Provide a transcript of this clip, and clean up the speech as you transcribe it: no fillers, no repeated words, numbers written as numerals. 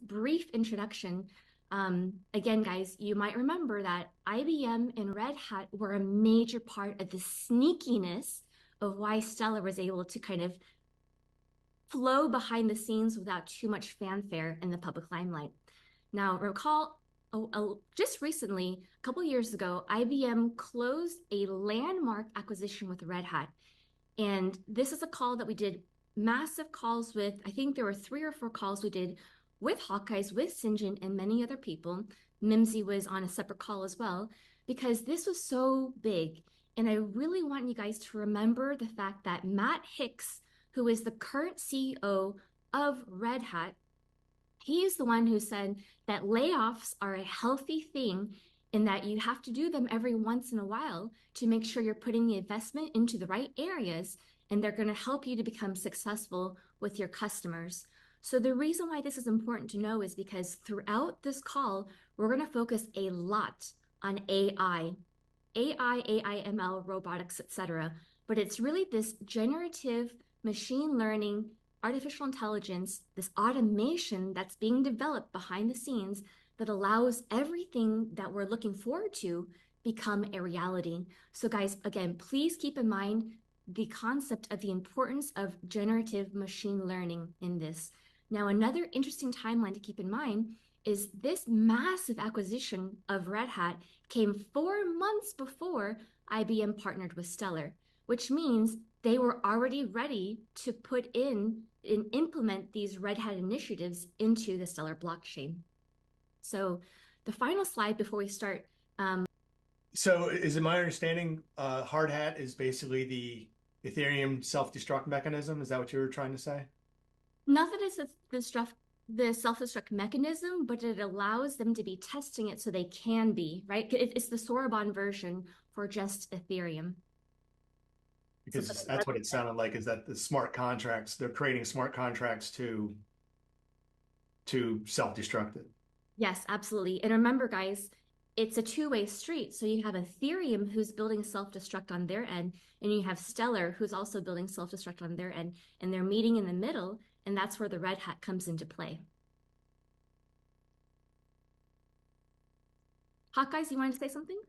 brief introduction, again, guys, you might remember that IBM and Red Hat were a major part of the sneakiness of why Stellar was able to kind of flow behind the scenes without too much fanfare in the public limelight. Now, recall just recently, a couple years ago, IBM closed a landmark acquisition with Red Hat. And this is a call that we did massive calls with. I think there were 3 or 4 calls we did with Hawkeyes, with Sinjin, and many other people. Mimsy was on a separate call as well, because this was so big. And I really want you guys to remember the fact that Matt Hicks, who is the current CEO of Red Hat, he is the one who said that layoffs are a healthy thing in that you have to do them every once in a while to make sure you're putting the investment into the right areas and they're going to help you to become successful with your customers. So the reason why this is important to know is because throughout this call, we're going to focus a lot on AI, ML, robotics, etc. But it's really this generative machine learning, artificial intelligence, this automation that's being developed behind the scenes that allows everything that we're looking forward to become a reality. So guys, again, please keep in mind the concept of the importance of generative machine learning in this. Now, another interesting timeline to keep in mind is this massive acquisition of Red Hat came 4 months before IBM partnered with Stellar, which means they were already ready to put in and implement these Red Hat initiatives into the Stellar blockchain. So the final slide before we start. So is it my understanding hard hat is basically the Ethereum self-destruct mechanism? Is that what you were trying to say? Not that it's the self-destruct mechanism, but it allows them to be testing it so they can be, right? It's the Sorbonne version for just Ethereum. So Because that's what it sounded like, is that the smart contracts, they're creating smart contracts to self-destruct it. yes, absolutely. And remember, guys, it's a two-way street. So you have Ethereum who's building self-destruct on their end, and you have Stellar who's also building self-destruct on their end, and they're meeting in the middle, and that's where the Red Hat comes into play. Hawkeyes, you wanted to say something?